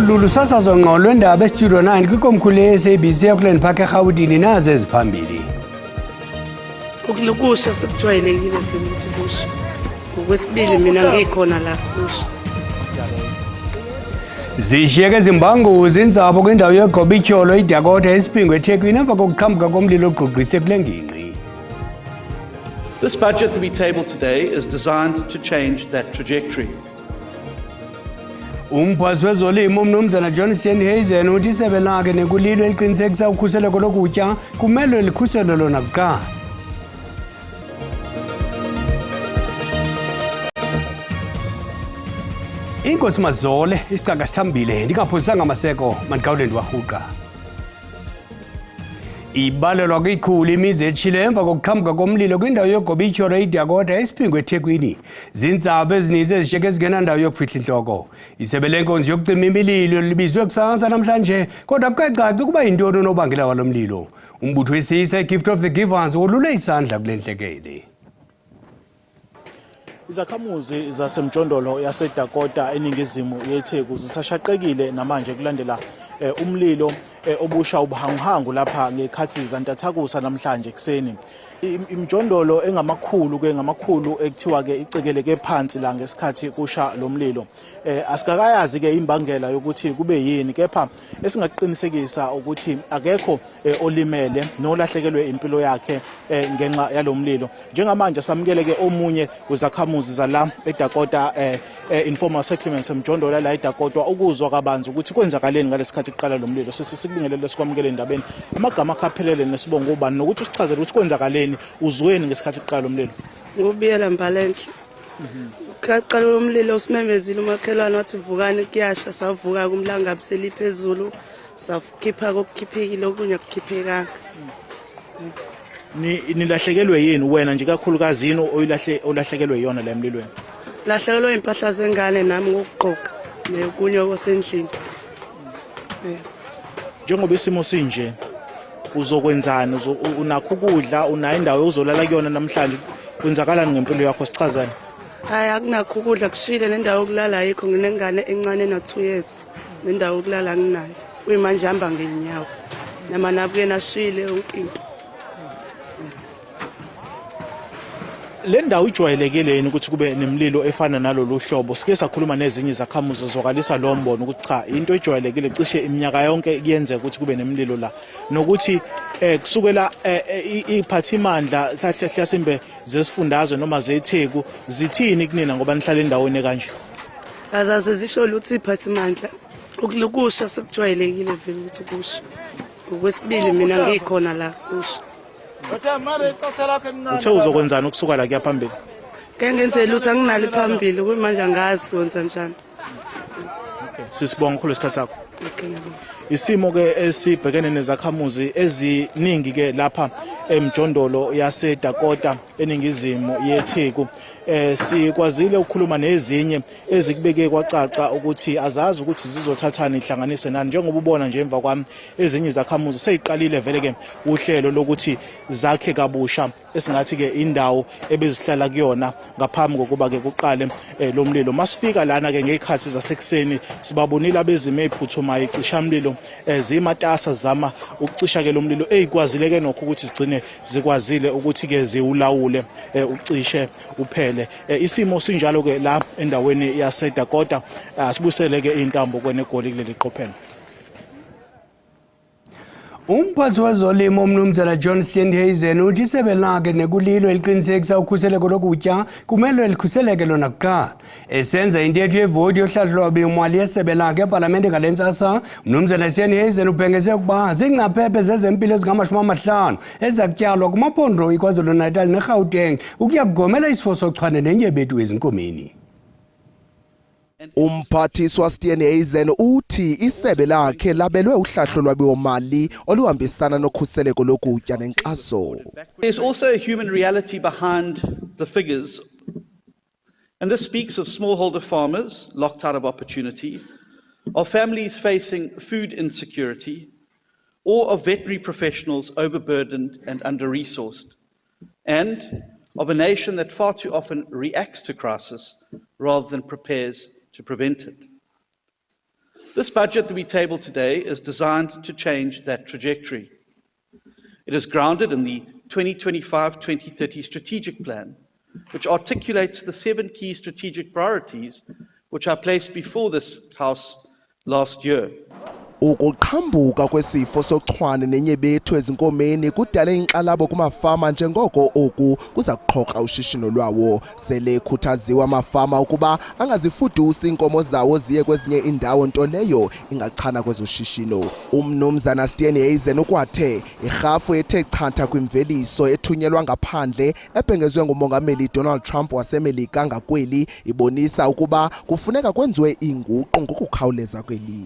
Lulu sasazo ngqo lwendaba estudio 9 kwikomkhulu le-SABC eAukland Park eRhawutini nazi eziphambili. Ukusha sekujwayelekile vele ukuthi kusha. Ngokwesibili mina ngikhona la kusha. Zishiyeke izimbanguzi intsapho kwindawo yeGobityholo iDakota eSiphingwe eThekwini emva kokuqhambuka komlilo ogqugqise kule ngingqi. This budget that we tabled today is designed to change that trajectory. Umphathi wezolimo uMnumzana John Steenhuisen uthi isebe lakhe nekulilo eliqinisekisa ukhuseleko lokutya kumele likhuselwe lona kuqala. Inkosi Mazole isicaka sithambile ndingaphosanga amaseko mandikawule ndiwarhuqa. Ibalelwa kwikhulu imizi etshile emva kokuqhambuka komlilo kwindawo yeGobityholo iDakota eSiphingwe eThekwini. Zintsapho ezininzi ezishiyeke zingenandawo yokufihla intloko. Isebe lenkonzo yokucima imililo libizwe kusasa namhlanje kodwa kucacaci ukuba yintoni unobangela walo mlilo. Umbutho wesisa iGift of the Givers wolule isandla kule ntlekele. Izakhamuzi zasemjondolo yaseDakota eningizimu yeTheku zisashaqekile namanje kulandela umlilo obusha ubuhanguhangu lapha ngekhathi zantathakusa namhlanje kuseni. Imjondolo ngamakhulu ekuthiwa ke icekeleke phansi la ngesikhathi kusha lo mlilo. Asikakayazi ke imbangela yokuthi kube yini kepha esingaqinisekisa ukuthi akekho olimele nolahlekelwe impilo yakhe ngenxa yalomlilo. Njengamanje samukele ke omunye wezakhamuzi zala eDakota informal settlements emjondolo la eDakota ukuzwa kabanzi ukuthi kwenzakaleni ngalesikhathi kuqala lo mlilo. Sikubingelele sikwamukele endabeni. Amagama akhaphelele nesibongo ubani nokuthi usichazele ukuthi kwenzakaleni uzweni ngesikhathi kuqala lo mlilo. Ngubiyela Mbalenhle. Kuqala lo mlilo usimemezile umakhelwane wathi vukani kuyasha savuka kumlangabi seliphezulu sakhipha kokukhiphekile okunye kukhiphekanga. Nilahlekelwe yini wena nje kakhulukazi yini olahlekelwe yona la emlilweni? Lahlekelwe impahla zengane nami ngokugqoka nekunye okwasendlini. Njengoba isimo sinje uzokwenzani unakho ukudla unayo indawo uzolala kuyona namhlanje kwenzakalani ngempilo yakho sichazane? Hayi akunakho ukudla kushile nendawo yokulala ayikho nginengane encane na2 years nendawo yokulala nginayo uyimanje hamba ngenyawo nama nabuke nashile unkinto. Le ndawo ijwayelekile yini ukuthi kube nemililo efana nalolu hlobo? Sike sakhuluma nezinye izakhamuzi zokalisa lo mbono ukuthi cha into ejwayelekile cishe iminyaka yonke kuyenzeka ukuthi kube nemililo la nokuthi kusukela iphathimandla hlasimbe zesifundazwe noma zeTheku zithini kunina ngoba nihlala endaweni kanje? Azaze zisho lutho iphathimandla ukulusha sekujwayelekile vele ukuthi kusha. Ngokwesibili mina ngikhona la kusha. Uthe uzokwenzani ukusuka la kuya phambili? Ke ngenze lutho anginalo phambili kumanje angazi wenza njani. Okay, sisibonga khulu isikhathi sakho. Okay. Isimo ke esibhekene nezakhamuzi eziningi ke lapha emjondolo yaseDakota eningizimu yeTheku. Sikwazile ukukhuluma nezinye ezikubeke kwacaca ukuthi azazi ukuthi zizothathana ihlanganise nani njengoba ubona nje emva kwami ezinye izakhamuzi seyiqalile vele ke uhlelo lokuthi zakhe kabusha esingathi ke indawo ebezihlala kuyona ngaphambi kokuba ke kuqale lo mlilo. Masifika lana ke ngekhathi zasekuseni sibabonile abezimo eziphuthumayo icishamlilo zimatasa zama ukucisha ke lo mlilo ezikwazile ke nokho ukuthi sigcine zikwazile ukuthi ke ziwulawule ucishe uphele. Isimo sinjalo ke la endaweni yaseDakota sibusele ke intambo kwenegoli kuleli qophelo. Umphathi wezolimo uMnumzana John Steenhuisen uthi isebe lakhe nekulilo eliqinisekisa ukhuseleko lokutya kumele likhuseleke lona kuqala. Esenza intetho yevoti yohlahlolwabiwo-mali yesebe lakhe epalamente ngale ntsasa, uMnumzana Steenhuisen ubhengeze ukuba ziingcaphephe zezempilo ezingama-50 eziza kutyalwa kumaphondo iKwaZulu-Natal neGauteng ukuya kugomela isifo sochwane nenyebethu ezinkomeni. Umphathiswa Steenhuisen uthi isebe lakhe labelwe uhlahlo lwabiwo-mali oluhambisana nokhuseleko lokutya nenkxaso. There's also a human reality behind the figures, and this speaks of smallholder farmers locked out of opportunity, of families facing food insecurity, or of veterinary professionals overburdened and under-resourced, and of a nation that far too often reacts to crisis rather than prepares to prevent it. This budget that we table today is designed to change that trajectory. It is grounded in the 2025-2030 strategic plan, which articulates the 7 key strategic priorities which I placed before this House last year. Ukuqhambuka kwesifo sochwane nenyebethu ezinkomeni kudala inxalabo kumafama njengoko oku kuza kuqhoqa ushishino lwawo. Sele ekhuthaziwe amafama ukuba angazifudusi inkomo zawo ziye kwezinye indawo, nto leyo ingachana kwezoshishino. Umnumzana Stieni Eisen ukwathe irhafu ethe chatha kwimveliso ethunyelwa ngaphandle ebhengezwe ngumongameli Donald Trump waseMelika ngakweli ibonisa ukuba kufuneka kwenziwe inguqu ngokukhawuleza kweli.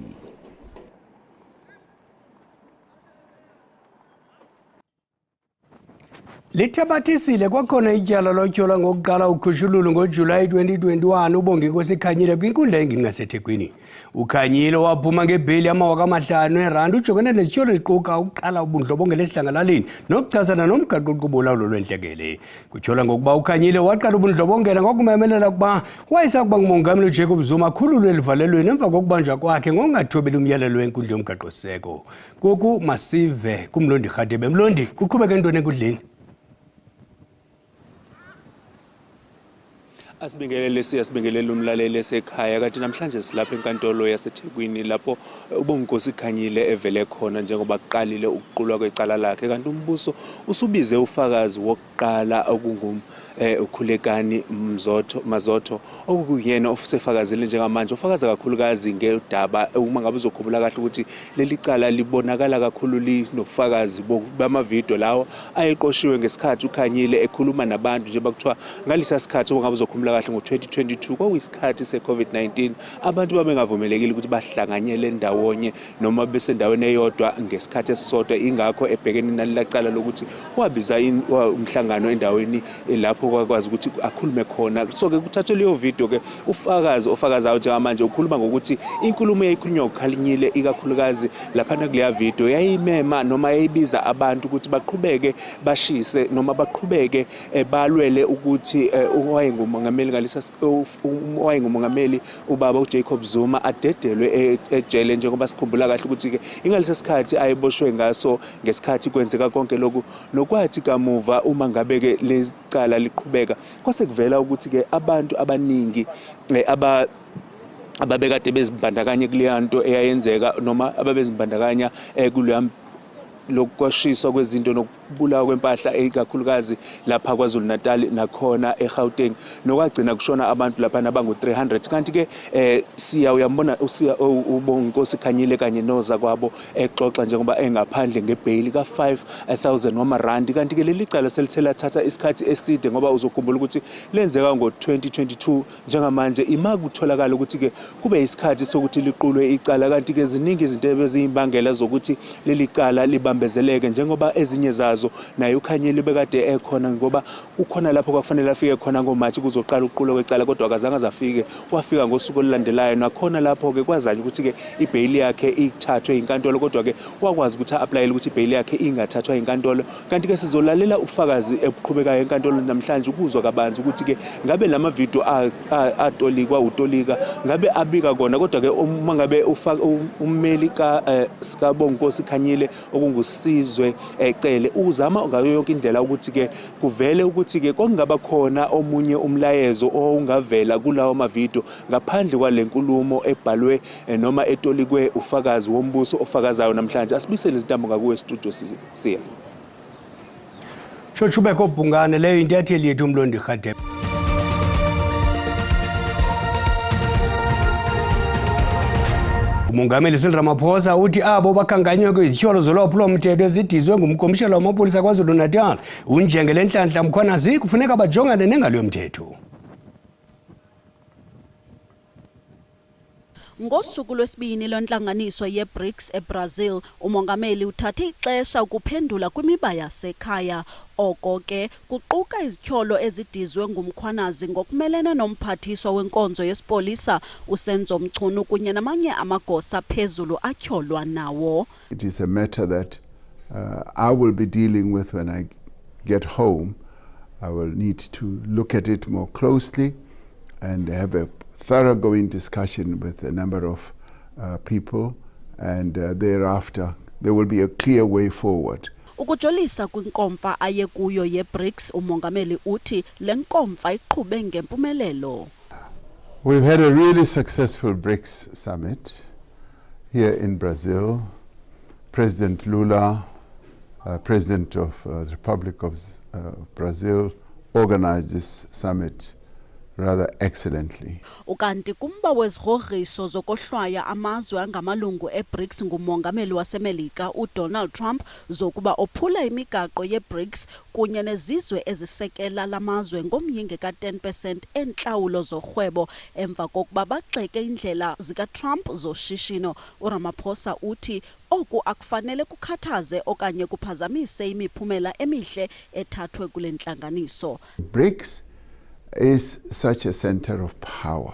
Lithabathisile kwakhona ityala lotyhola ngokuqala ukhushululo ngoJulayi 2021 uBongikazi Khanyile kwinkundla engingqi yaseThekwini. uKhanyile waphuma ngebheli yama5,000 ujongene nezityholo eziquka ukuqala ubundlobongela esidlangalaleni nokuchasana nomgaqo-nkqubo wolawulo lwentlekele. Kutyholwa ngokuba uKhanyile waqala ubundlobongela ngokumemelela ukuba wayesakuba ngumongameli uJacob Zuma akhululwe elivalelweni emva kokubanjwa kwakhe ngokungathobeli umyalelo wenkundla yomgaqo-siseko. Ngoku masive kuMlondi Rhadebe. Mlondi, kuqhubeka ntoni enkundleni? Siyasibingelele umlaleli esekhaya. Kanti namhlanje silapha enkantolo yaseThekwini lapho uBongikazi Khanyile evele khona njengoba kuqalile ukuqulwa kwecala lakhe. Kanti umbuso usubize ufakazi wokuqala uKhulekani Mazotho okuyena osefakazile njengamanje ufakaza kakhulukazi ngeudaba uma ngabe uzokhumbula kahle ukuthi leli cala libonakala kakhulu linofakazi bamavidiyo lawo ayeqoshiwe ngesikhathi uKhanyile ekhuluma nabantu nje bakuthiwa ngalisa sikhathi uma ngabe uzokhumbula kahle ngo-2022 kwakuyisikhathi se-COVID-19 abantu babengavumelekile ukuthi bahlanganyele ndawonye noma besendaweni eyodwa ngesikhathi esisodwa. Ingakho ebhekene nalilacala lokuthi wabiza umhlangano endaweni lapho kwakwazi ukuthi akhulume khona. So-ke kuthathwe leyo video-ke ofakazayo njengamanje ukhuluma ngokuthi inkulumo eyayikhulunywa uKhanyile ikakhulukazi laphana kuleya video yayimema noma yayibiza abantu ukuthi baqhubeke bashise noma baqhubeke balwele ukuthi owayengumongameli ubaba uJacob Zuma adedelwe ejele njengoba sikhumbula kahle ukuthi-ke ingalisa sikhathi ayeboshwe ngaso ngesikhathi kwenzeka konke lokhu nokwathi kamuva uma ngabe-ke lecala liqhubeka kwase kuvela ukuthi-ke abantu abaningi ababekade bezibandakanye kuleya nto eyayenzeka noma ababezibandakanya kuleya lokwashiswa kwezinto nokubulawa kwempahla ikakhulukazi lapha KwaZulu Natal nakhona eGauteng nokwagcina kushona abantu lapha abangu300. Kanti-ke uyambona uBongikazi Khanyile kanye noza kwabo exoxa njengoba engaphandle ngebhayili ka5,000 wamarandi. Kanti-ke leli cala selithe lathatha isikhathi eside ngoba uzokhumbula ukuthi lenzeka ngo-2022 njengamanje ima kutholakala ukuthi-ke kube isikhathi sokuthi liqulwe icala. Kanti-ke ziningi izinto ebeziyimbangela zokuthi leli cala libambezeleke njengoba ezinye zazo naye uKhanyile bekade ekhona ngoba ukhona lapho kwakufanele afike khona ngoMashi kuzoqala ukuqulwa kwecala kodwa akazange azafike. Wafika ngosuku olulandelayo nakhona lapho-ke kwazanye ukuthi-ke ibhayili yakhe ithathwe inkantolo kodwa-ke wakwazi ukuthi a-aplayele ukuthi ibhayili yakhe ingathathwa inkantolo. Kanti-ke sizolalela ubufakazi ebuqhubekayo enkantolo namhlanje ukuzwa kabanzi ukuthi-ke ngabe lamavidiyo atolikwa utolika ngabe abika kona kodwa-ke uma ngabe ummeli kaBongikazi Khanyile okungusizwe ecele uzama ngayo yonke indlela ukuthi-ke kuvele ukuthi-ke kwakungaba khona omunye umlayezo ongavela kulawo mavidiyo ngaphandle kwale nkulumo ebhalwe noma etolikwe ufakazi wombuso ofakazayo namhlanje. Asibisele izintambo ngakuwe studio siya. Chochubeko Bhungane leyo intatheli yethu uMlondi Rhadebe. Umongameli Cyril Ramaphosa uthi abo bakhankanywe kwezityholo zolwaphulo-mthetho ezidizwe ngumkomishana wamapolisa KwaZulu Natal uNjengele Nhlanhla Mkhwanazi kufuneka bajongane nengalo yomthetho. Ngosuku lwesibini lontlanganiso yeBRICS eBrazil, umongameli uthathe ixesha ukuphendula kwimiba yasekhaya. Oko ke kuquka izityholo ezidizwe ngumkhwanazi ngokumelene nomphathiswa wenkonzo yesipolisa uSenzo Mchunu kunye namanye amagosa phezulu atyholwa nawo. It is a matter that I will be dealing with when I get home. I will need to look at it more closely and have a thoroughgoing discussion with a number of people, and thereafter there will be a clear way forward. Ukujolisa kwinkomfa aye kuyo ye-BRICS, umongameli uthi le nkomfa iqhube ngempumelelo. We've had a really successful BRICS summit here in Brazil. President Lula, President of the Republic of Brazil, organized this summit rather excellently. Ukanti kumba wezigrogriso zokohlwaya amazwe angamalungu e-BRICS ngumongameli waseMelika uDonald Trump zokuba ophula imigaqo ye-BRICS kunye nezizwe ezisekela lamazwe ngomyinge ka-10% entlawulo zorhwebo emva kokuba bagxeke indlela zika-Trump zoshishino. uRamaphosa uthi oku akufanele kukhathaze okanye kuphazamise imiphumela emihle ethathwe kule ntlanganiso. BRICS is such a center of power,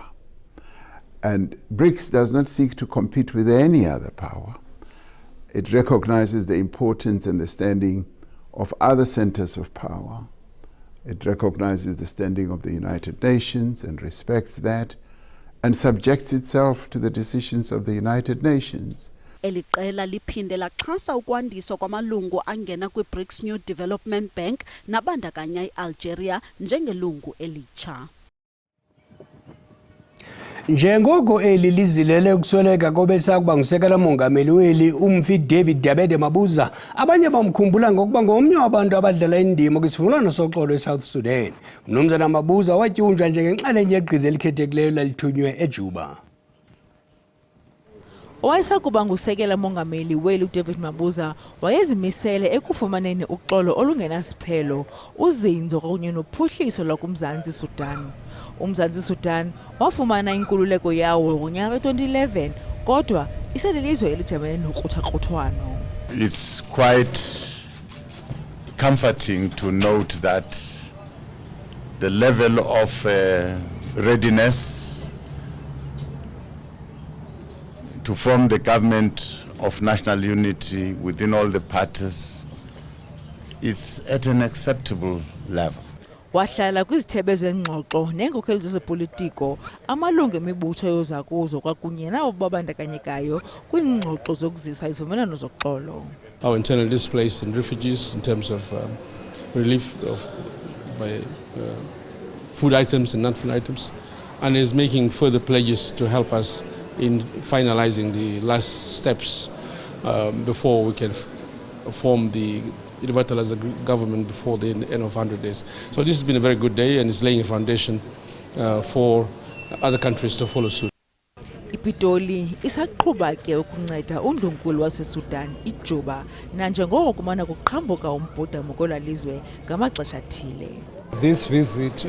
and BRICS does not seek to compete with any other power. It recognizes the importance and the standing of other centers of power. It recognizes the standing of the United Nations and respects that, and subjects itself to the decisions of the United Nations. Eliqela liphinde laxhasa ukwandiswa kwamalungu angena kwi-BRICS New Development Bank nabandakanya i-Algeria njengelungu elitsha. Njengoko eli lizilele ukusweleka kobesakuba ngusekela mongameli weli umfi David Dabede Mabuza, abanye bamkhumbula ngokuba ngomnye wabantu abadlala indima kwisivumelwano soxolo eSouth Sudan. Mnumzana Mabuza watyunjwa njengenxalenye yeqhiza elikhethekileyo lalithunywe eJuba. Owayesakuba ngusekela mongameli weli David Mabuza wayezimisele ekufumaneni uxolo olungenasiphelo, uzinzo kunye nophuhliso lwakumZantsi Sudan. UMzantsi Sudan wafumana inkululeko yawo ngonyaka ka-2011 kodwa iselilizwe elijamene nokruthakrutwano. It's quite comforting to note that the level of readiness to form the government of national unity within all the parties is at an acceptable level. Wahlala kwizithebe zengxoxo neenkokheli zezopolitiko, amalungu emibutho yozakuzo kwakunye nabo babandakanyekayo kwiingxoxo zokuzisa izivumelwano zoxolo. Our internally displaced and refugees in terms of relief of by food items and non-food items, and is making further pledges to help us in finalizing the last steps before we can form the revitalize the government before the end of 100 days. So this has been a very good day and is laying a foundation for other countries to follow suit. iPitoli isaqhuba ke ukunceda undlunkulu waseSudan iJuba nanjengoko kumana kuqhambuka umbhodamo kolalizwe ngamaxesha athile. This visit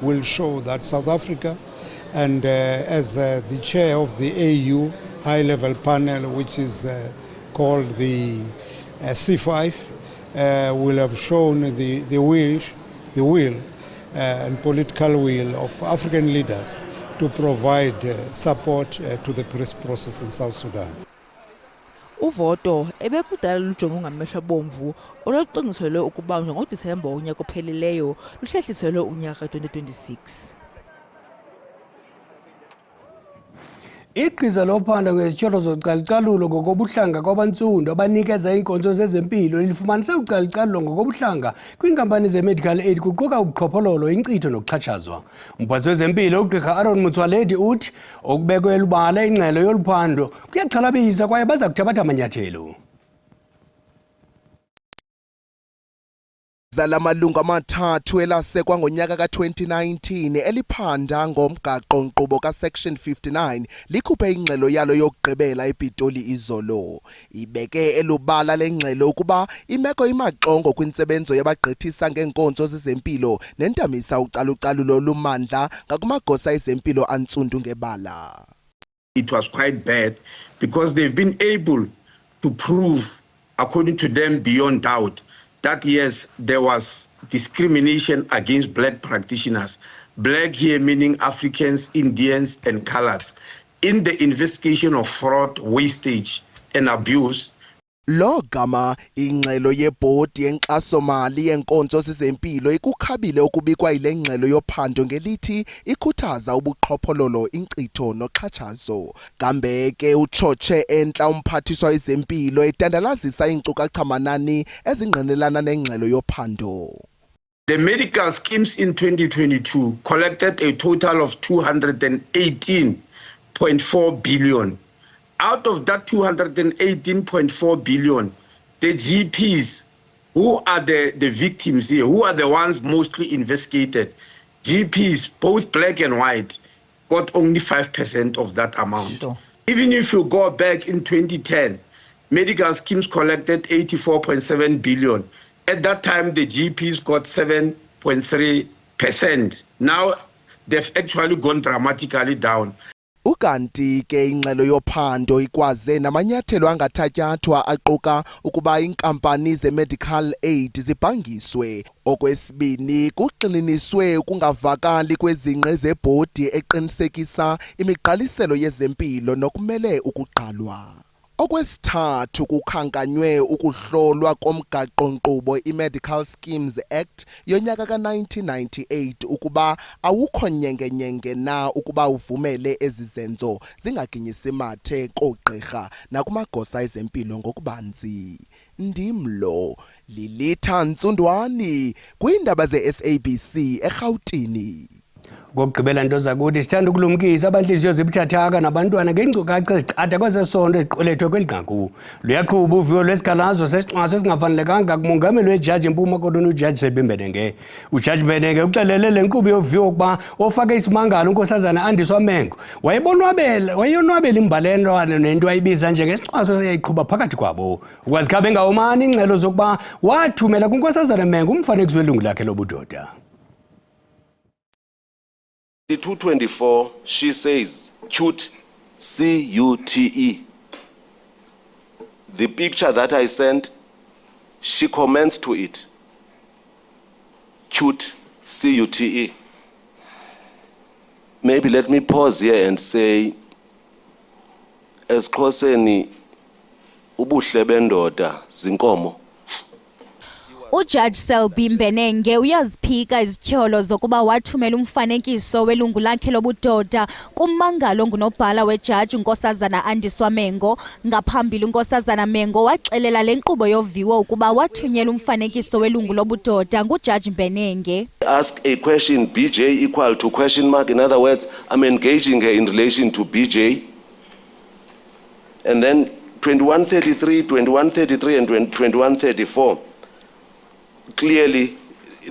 will show that South Africa and as the chair of the AU high-level panel, which is called the C5, will have shown the will and political will of African leaders to provide support to the peace process in South Sudan. Uvoto ebekudala lujonge ngamehlo bomvu olwacingiselwe ukubanjwa ngoDisemba unyaka ophelileyo luhlehliselwe unyaka 2026. Iqhiza lophanda ngezityholo zocalucalulo ngokobuhlanga kwabantsundu abanikeza iinkonzo zezempilo lifumanise ucalucalulo ngokobuhlanga kwiinkampani ze-medical aid kuquka ubuqhophololo, inkcitho nokuxhatshazwa. Umphathi wezempilo uGqirha Aaron Motsoaledi uthi okubekwe elubala ingxelo yoluphando kuyaxhalabisa kwaye baza kuthabatha amanyathelo. Lamalungu amathathu elasekwa ngonyaka ka-2019 eliphanda ngomgaqo-nkqubo ka-Section 59 likhuphe ingxelo yalo yokugqibela ePitoli izolo. Ibeke elubala lengxelo ukuba imeko imaxongo kwintsebenzo yabagqithisa ngeenkonzo zezempilo nentamisa ucalucalulo lumandla ngakumagosa ezempilo antsundu ngebala. It was quite bad because they've been able to prove, according to them, beyond doubt, that yes, there was discrimination against black practitioners, black here meaning Africans, Indians, and coloreds, in the investigation of fraud, wastage, and abuse Lo gama ingxelo yebhodi yenkxaso-mali yenkonzo zezempilo ikukhabile ukubikwa yile ngxelo yophando ngelithi ikhuthaza ubuqhophololo, inkcitho noxhatshazo. Kambe ke utshotshe entla umphathiswa wezempilo etandalazisa iinkcukacha-manani ezingqinelana nengxelo yophando. The medical schemes in 2022 collected a total of 218.4 billion. Out of that 218.4 billion, the GPs, who are the victims here, who are the ones mostly investigated, GPs, both black and white, got only 5% of that amount. Sure. Even if you go back in 2010, medical schemes collected 84.7 billion. At that time, the GPs got 7.3%. Now, they've actually gone dramatically down. Ukanti ke ingxelo yophando ikwaze namanyathelo angathatyathwa aquka ukuba inkampani ze-medical aid zibhangiswe. Okwesibini kuxiliniswe ukungavakali kwezingqe zebhodi eqinisekisa imigqaliselo yezempilo nokumele ukuqalwa. Okwesithathu kukhankanywe ukuhlolwa komgaqo-nkqubo i-Medical Schemes Act yonyaka ka-1998 ukuba awukho nyengenyenge na ukuba uvumele ezi zenzo zingaginyisi mathe koogqirha nakumagosa ezempilo ngokubanzi. Ndimlo Lilitha Ntsundwani kwiindaba ze-SABC eRhawutini. Kokugqibela nto zakuthi sithanda ukulumkisa abanhliziyo zibuthathaka nabantwana ngeenkcukacha eziqatha kwezesondo eziqolethwe kweli nqaku. Luyaqhuba uviwo lwesikhalazo sesixwaso esingafanelekanga kumongameli wejaji eMpuma Koloni uJaji Selby Mbenenge. UJaji Mbenenge uxelele le nkqubo yoviwo ukuba ofake isimangalo unkosazana Andiswa Mengo wayonwabela imbalelwano nento ayibiza njengesixwaso eyayiqhuba phakathi kwabo. Ukwazikhabe ngawomani ingxelo zokuba wathumela kunkosazana Mengo umfanekiso welungu lakhe lobudoda. 224, she says, cute, C-U-T-E. The picture that I sent, she comments to it, cute, C-U-T-E. Maybe let me pause here and say, esiXhoseni ubuhle bendoda zinkomo. UJaji Selby Mbenenge uyaziphika izityholo zokuba wathumela umfanekiso welungu lakhe lobudoda kummangalo ongunobhala wejaji unkosazana Andiswa Mengo. Ngaphambili unkosazana Mengo waxelela le nkqubo yoviwo ukuba wathunyela umfanekiso welungu lobudoda nguJaji Mbenenge. Ask a question, BJ equal to question mark. In other words, I'm engaging her in relation to BJ. And then 2133, 2133 and 2134. Clearly,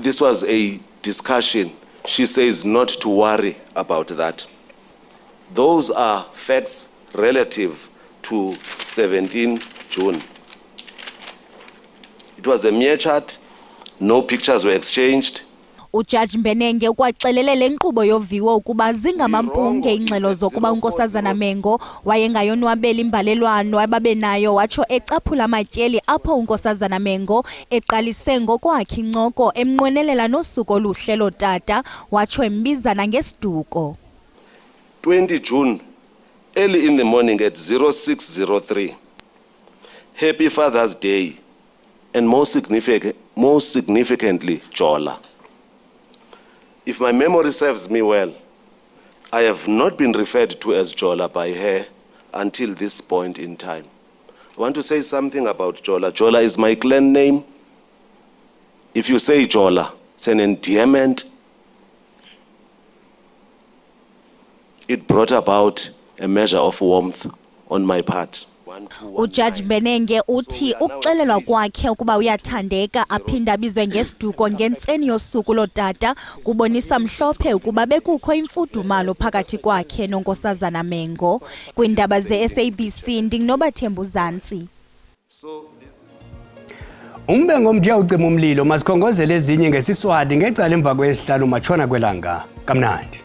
this was a discussion. She says not to worry about that. Those are facts relative to 17 June. It was a mere chat, no pictures were exchanged. UJaji Mbenenge ukwaxelele le nkqubo yoviwo ukuba zingamampunge ingxelo zokuba unkosazana Mengo wayengayonwabeli imbalelwano ababenayo, watsho ecaphula amatyeli apho unkosazana Mengo eqalise ngokwakhe incoko emnqwenelela nosuku oluhle lotata, watsho embizana ngesiduko. 20 June, early in the morning at 0603, Happy Father's Day, and most significantly, Jola. If my memory serves me well, I have not been referred to as Jola by her until this point in time. I want to say something about Jola. Jola is my clan name. If you say Jola, it's an endearment. It brought about a measure of warmth on my part. UJaji Mbenenge uthi ukuxelelwa kwakhe ukuba uyathandeka aphinda abizwe ngesiduko ngentseni yosuku lotata kubonisa mhlophe ukuba bekukho imfudumalo phakathi kwakhe nonkosazana Mengo. Kwiindaba ze-SABC ndinginobaThembu Zantsi. Umbengo mthiya ucima umlilo masikhongozele ezinye ngesiSwati ngecala emva kwesihlanu matshona kwelanga. Kamnandi.